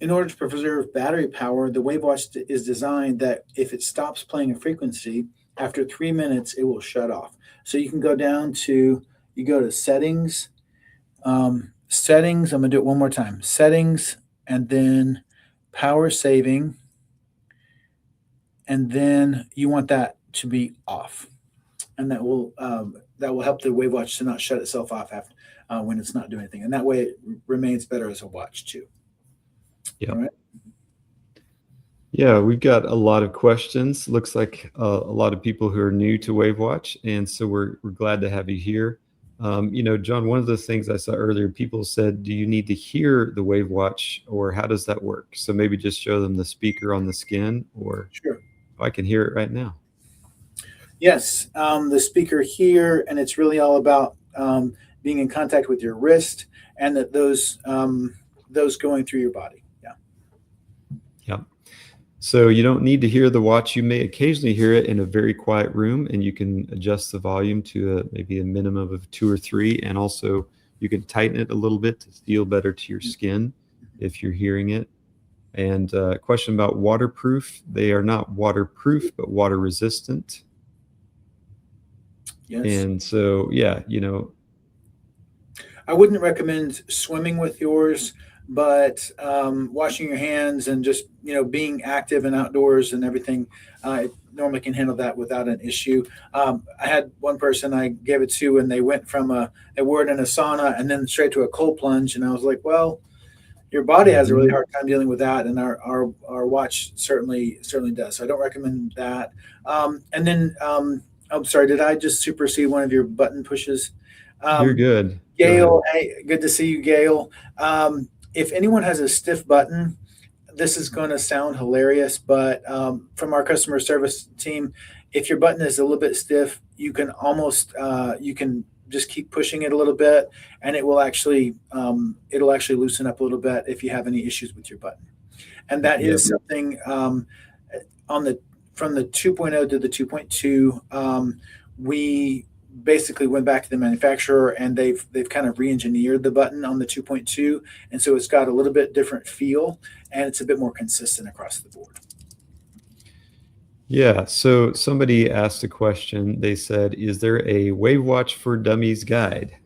in order to preserve battery power, the Wavewatch is designed that if it stops playing a frequency, after 3 minutes, it will shut off. So you can go down to, you go to settings, settings, I'm going to do it one more time, settings, and then power saving, and then you want that to be off. And that will help the Wavewatch to not shut itself off after, when it's not doing anything. And that way it remains better as a watch too. Yeah. All right. Yeah, we've got a lot of questions. Looks like a lot of people who are new to Wavewatch, and so we're glad to have you here. John, one of the things I saw earlier, people said, do you need to hear the Wavewatch, or how does that work? So maybe just show them the speaker on the skin, or Sure. I can hear it right now. Yes, the speaker here, and it's really all about being in contact with your wrist, and that those going through your body. Yeah. Yeah. So you don't need to hear the watch. You may occasionally hear it in a very quiet room, and you can adjust the volume to maybe a minimum of 2 or 3. And also you can tighten it a little bit to feel better to your skin if you're hearing it. And a question about waterproof. They are not waterproof, but water resistant. Yes. And so, yeah, I wouldn't recommend swimming with yours, but washing your hands and just, being active and outdoors and everything, it normally can handle that without an issue. I had one person I gave it to, and they went from they were in a sauna and then straight to a cold plunge. And I was like, well, your body has a really hard time dealing with that. And our watch certainly does. So I don't recommend that. And then, I'm sorry, did I just supersede one of your button pushes? You're good. Gail, hey, good to see you, Gail. If anyone has a stiff button, this is going to sound hilarious, but from our customer service team, if your button is a little bit stiff, you can almost you can just keep pushing it a little bit, and it will actually loosen up a little bit if you have any issues with your button. And that is something from the 2.0 to the 2.2, we basically went back to the manufacturer, and they've kind of re-engineered the button on the 2.2, and so it's got a little bit different feel, and it's a bit more consistent across the board. Yeah, so somebody asked a question. They said, is there a Wavewatch for Dummies guide?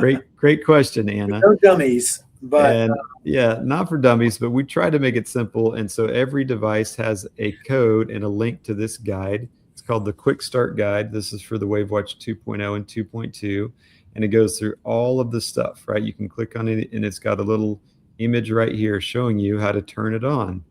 Great question, Anna. No dummies, but and yeah, not for dummies, but we try to make it simple. And so every device has a code and a link to this guide. It's called the Quick Start Guide. This is for the Wavewatch 2.0 and 2.2. And it goes through all of the stuff, right? You can click on it, and it's got a little image right here showing you how to turn it on,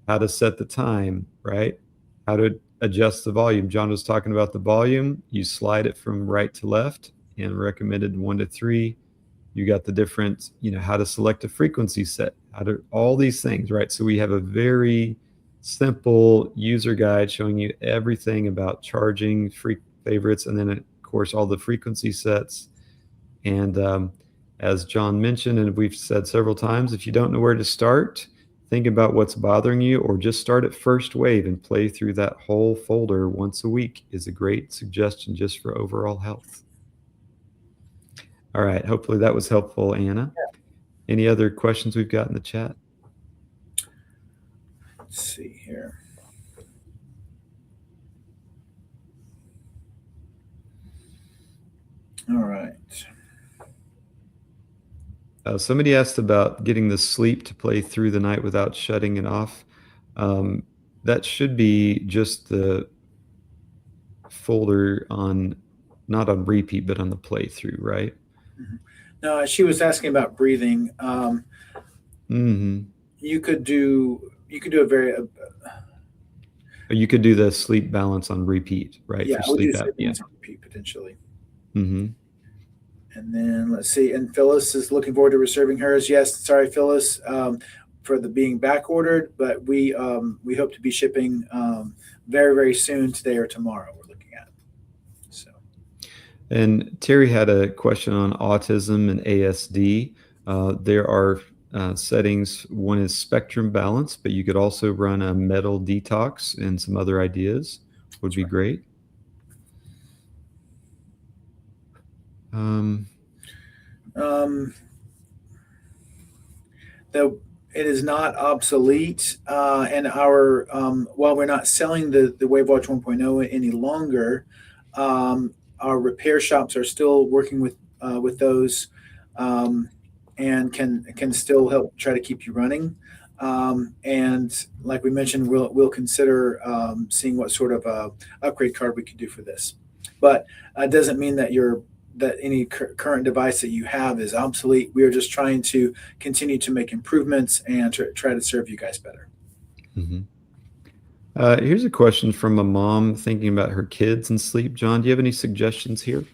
how to set the time, right? How to adjust the volume. John was talking about the volume. You slide it from right to left and recommended 1 to 3. You got the different, how to select a frequency set, all these things, right? So we have a very simple user guide showing you everything about charging, favorites, and then of course all the frequency sets. And as John mentioned, and we've said several times, if you don't know where to start, think about what's bothering you, or just start at first wave and play through that whole folder once a week is a great suggestion just for overall health. All right, hopefully that was helpful, Anna. Yeah. Any other questions we've got in the chat? Let's see here. All right. Somebody asked about getting the sleep to play through the night without shutting it off. That should be just the folder not on repeat, but on the playthrough, right? Mm-hmm. No, she was asking about breathing. Mm-hmm. You could do a very. You could do the sleep balance on repeat, right? Yeah, for sleep apnea. On repeat potentially. Mm-hmm. And then let's see. And Phyllis is looking forward to reserving hers. Yes, sorry, Phyllis, for the being back ordered, but we hope to be shipping very, very soon, today or tomorrow. We're looking at. So. And Terry had a question on autism and ASD. There are settings. One is spectrum balance, but you could also run a metal detox, and some other ideas would be great. It is not obsolete, and our while we're not selling the WaveWatch 1.0 any longer, our repair shops are still working with those, and can still help try to keep you running. And like we mentioned, we'll consider seeing what sort of upgrade card we could do for this. But it doesn't mean that any current device that you have is obsolete. We are just trying to continue to make improvements and try to serve you guys better. Mm-hmm. Here's a question from a mom thinking about her kids and sleep. John, do you have any suggestions here?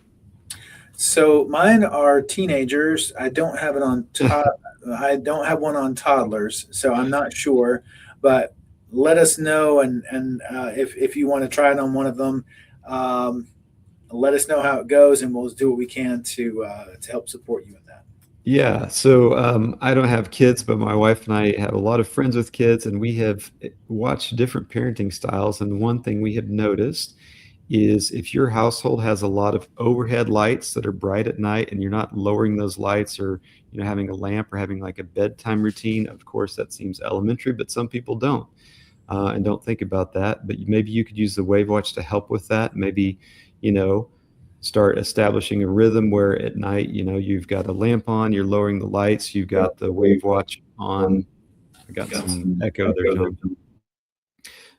So mine are teenagers. I don't have it on I don't have one on toddlers, so I'm not sure. But let us know, and if you want to try it on one of them, let us know how it goes, and we'll do what we can to help support you in that. Yeah, so I don't have kids, but my wife and I have a lot of friends with kids, and we have watched different parenting styles. And one thing we have noticed is if your household has a lot of overhead lights that are bright at night, and you're not lowering those lights, or having a lamp, or having like a bedtime routine. Of course, that seems elementary, but some people don't and don't think about that. But maybe you could use the Wavewatch to help with that. Maybe start establishing a rhythm where at night, you've got a lamp on, you're lowering the lights, you've got the Wavewatch on. I got some echo there, John.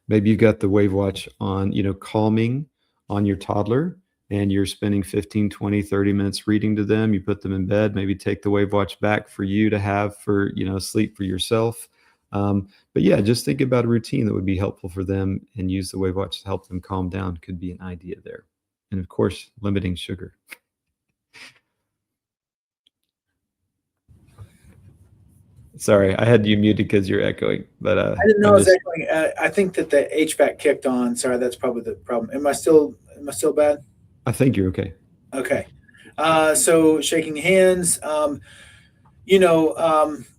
Maybe you've got the Wavewatch on, calming on your toddler, and you're spending 15, 20, 30 minutes reading to them. You put them in bed, maybe take the Wavewatch back for you to have for, sleep for yourself. But yeah, just think about a routine that would be helpful for them, and use the Wavewatch to help them calm down could be an idea there. And of course, limiting sugar. Sorry, I had you muted because you're echoing. But I didn't know I was echoing. I think that the HVAC kicked on. Sorry, that's probably the problem. Am I still bad? I think you're okay. Okay. So shaking hands.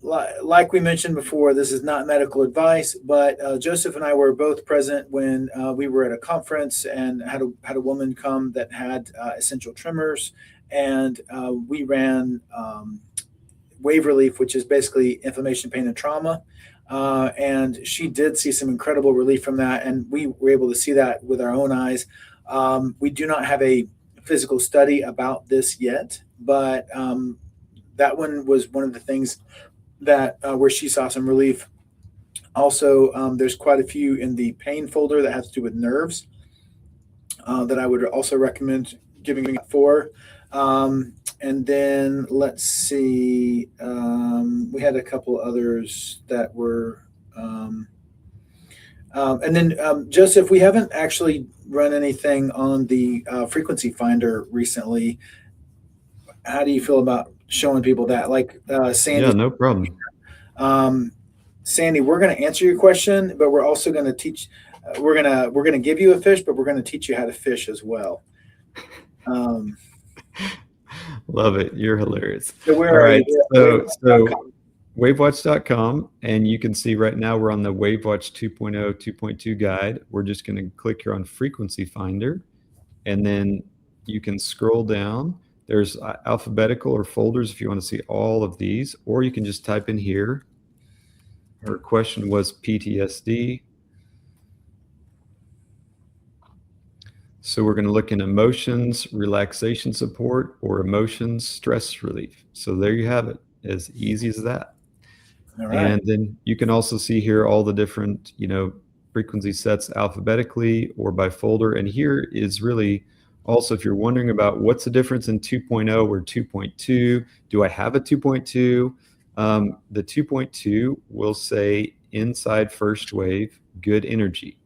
Like we mentioned before, this is not medical advice, but Joseph and I were both present when we were at a conference and had a woman come that had essential tremors, and we ran wave relief, which is basically inflammation, pain, and trauma. And she did see some incredible relief from that, and we were able to see that with our own eyes. We do not have a physical study about this yet, but that one was one of the things that where she saw some relief. Also, there's quite a few in the pain folder that has to do with nerves that I would also recommend giving it for. And then let's see, we had a couple others that were And then Joseph, we haven't actually run anything on the frequency finder recently. How do you feel about showing people that? Like Yeah, Sandy, no problem. um, Sandy, we're going to answer your question, but we're also going to teach. We're gonna give you a fish, but we're going to teach you how to fish as well. Um, Love it. You're hilarious. so where All are right. you? So wavewatch.com, and you can see right now we're on the Wavewatch 2.0 2.2 guide. We're just going to click here on frequency finder, and then you can scroll down. There's alphabetical or folders if you want to see all of these, or you can just type in here. Her question was PTSD. So we're going to look in emotions, relaxation support, or emotions, stress relief. So there you have it, as easy as that. All right. And then you can also see here all the different, frequency sets alphabetically or by folder. And here is really also, if you're wondering about what's the difference in 2.0 or 2.2, do I have a 2.2? The 2.2 will say inside first wave, good energy,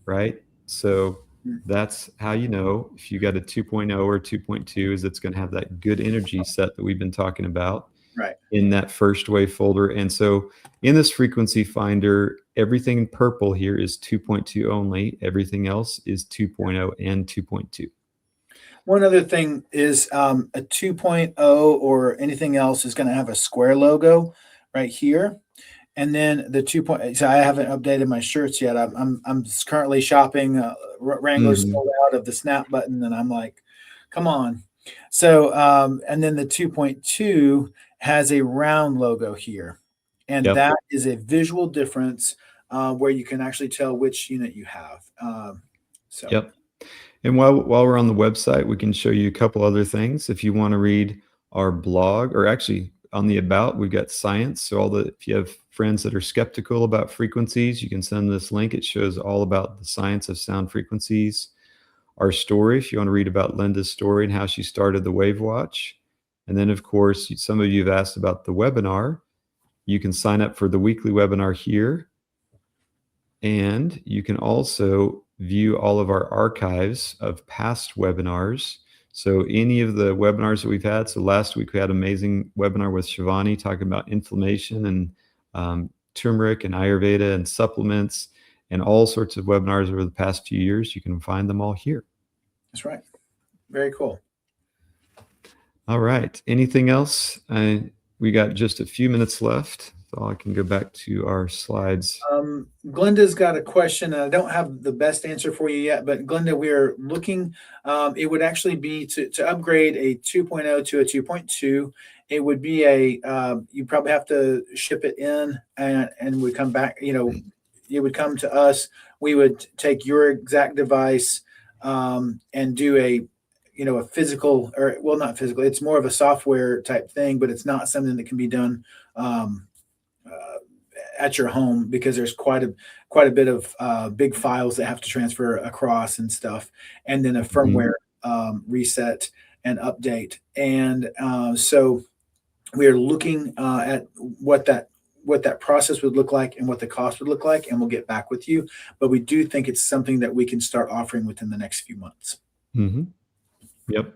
right? So that's how you know if you got a 2.0 or 2.2 is it's going to have that good energy set that we've been talking about Right. in that first wave folder. And so in this frequency finder, everything purple here is 2.2 only. Everything else is 2.0 and 2.2. One other thing is a 2.0 or anything else is going to have a square logo right here. And then the 2.0, so I haven't updated my shirts yet. I'm currently shopping. Wrangler's sold out of the snap button, and I'm like, come on. So and then the 2.2 has a round logo here, and Yep. that is a visual difference where you can actually tell which unit you have. So Yep. And while we're on the website, we can show you a couple other things. If you want to read our blog, or actually on the about, we've got science. So if you have friends that are skeptical about frequencies, you can send this link. It shows all about the science of sound frequencies. Our story, if you want to read about Linda's story and how she started the Wavewatch. And then, of course, some of you have asked about the webinar. You can sign up for the weekly webinar here. And you can also view all of our archives of past webinars. So any of the webinars that we've had, so last week we had an amazing webinar with Shivani talking about inflammation and turmeric and Ayurveda and supplements and all sorts of webinars over the past few years. You can find them all here. that's right. Very cool. All right. Anything else? We got just a few minutes left. So I can go back to our slides. Glenda's got a question. I don't have the best answer for you yet, but Glenda, we are looking. It would actually be to upgrade a 2.0 to a 2.2. It would be you probably have to ship it in and would come back. It would come to us. We would take your exact device and do a physical, or well, not physical. It's more of a software type thing, but it's not something that can be done at your home because there's quite a bit of big files that have to transfer across and stuff, and then a firmware reset and update. And so we are looking at what that process would look like and what the cost would look like, and we'll get back with you. But we do think it's something that we can start offering within the next few months. Mm-hmm. Yep.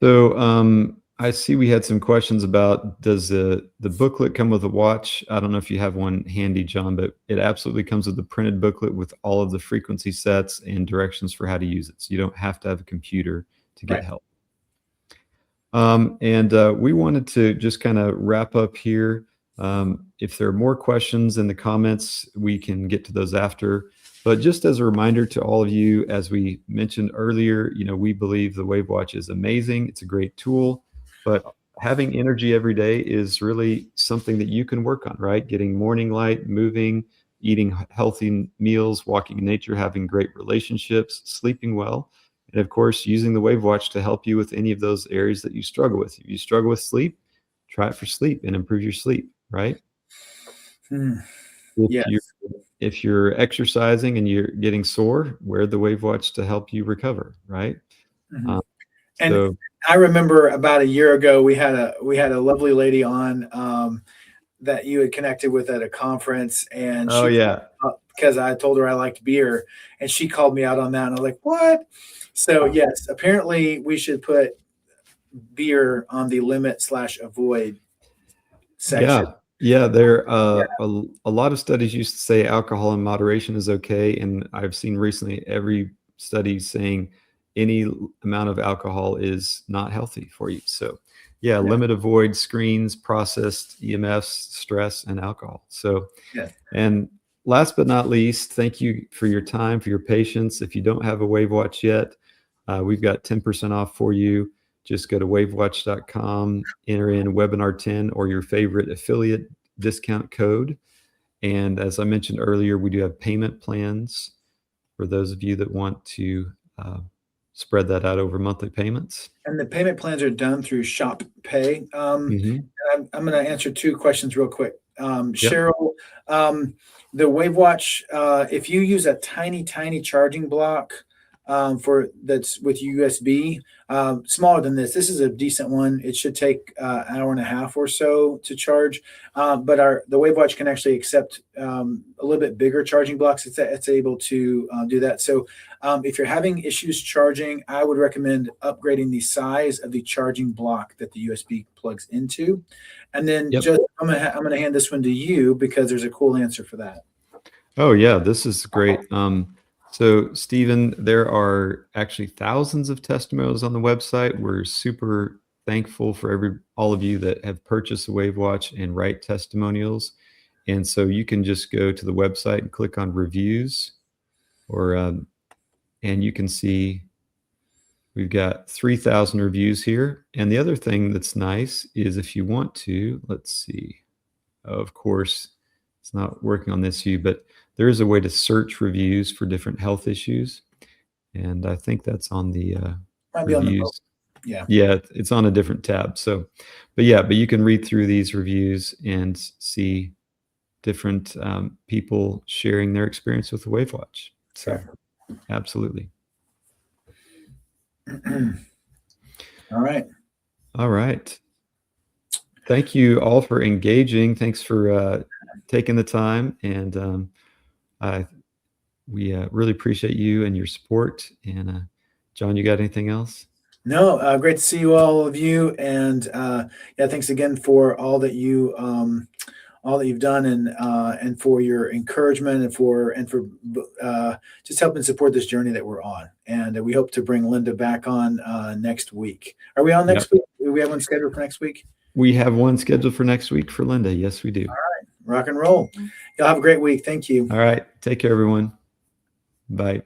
So I see we had some questions about, does the booklet come with a watch? I don't know if you have one handy, John, but it absolutely comes with the printed booklet with all of the frequency sets and directions for how to use it. So you don't have to have a computer to get help. And we wanted to just kind of wrap up here. If there are more questions in the comments, we can get to those after. But just as a reminder to all of you, as we mentioned earlier, we believe the Wavewatch is amazing. It's a great tool, but having energy every day is really something that you can work on, right? Getting morning light, moving, eating healthy meals, walking in nature, having great relationships, sleeping well, and of course, using the Wavewatch to help you with any of those areas that you struggle with. If you struggle with sleep, try it for sleep and improve your sleep, right? Yes. If you're exercising and you're getting sore, wear the Wavewatch to help you recover, right? And I remember about a year ago, we had a lovely lady on that you had connected with at a conference, and because I told her I liked beer, and she called me out on that, and I was like, what? So yes, apparently we should put beer on the limit/avoid section. Yeah, there a lot of studies used to say alcohol in moderation is okay, and I've seen recently every study saying any amount of alcohol is not healthy for you. So yeah, limit, avoid screens, processed EMFs, stress, and alcohol. So and last but not least, thank you for your time, for your patience. If you don't have a Wavewatch yet, we've got 10% off for you. Just go to wavwatch.com, enter in webinar 10 or your favorite affiliate discount code. And as I mentioned earlier, we do have payment plans for those of you that want to spread that out over monthly payments. And the payment plans are done through Shop Pay. Mhm. I'm going to answer 2 questions real quick. Cheryl, the Wavewatch, if you use a tiny charging block for that's with USB, smaller than this is a decent one. It should take an hour and a half or so to charge, but the Wavewatch can actually accept a little bit bigger charging blocks. It's able to do that. So if you're having issues charging, I would recommend upgrading the size of the charging block that the USB plugs into. And then just I'm gonna hand this one to you because there's a cool answer for that. Oh yeah, this is great. So Stephen, there are actually thousands of testimonials on the website. We're super thankful for all of you that have purchased a Wavewatch and write testimonials. And so you can just go to the website and click on reviews, or and you can see we've got 3,000 reviews here. And the other thing that's nice is if you want to, let's see, of course, it's not working on this view, but there is a way to search reviews for different health issues. And I think that's on the reviews. Yeah, it's on a different tab. So, but you can read through these reviews and see different people sharing their experience with the Wavewatch. So, absolutely. All right. Thank you all for engaging. Thanks for taking the time, and we really appreciate you and your support. And John, you got anything else? No, great to see you all of you, and thanks again for all that you've done, and for your encouragement, and for just helping support this journey that we're on. And we hope to bring Linda back on next week. Are we on next week? Do we have one scheduled for next week? We have one scheduled for next week for Linda. Yes, we do. All right, rock and roll. Y'all have a great week. Thank you. All right, take care, everyone. Bye.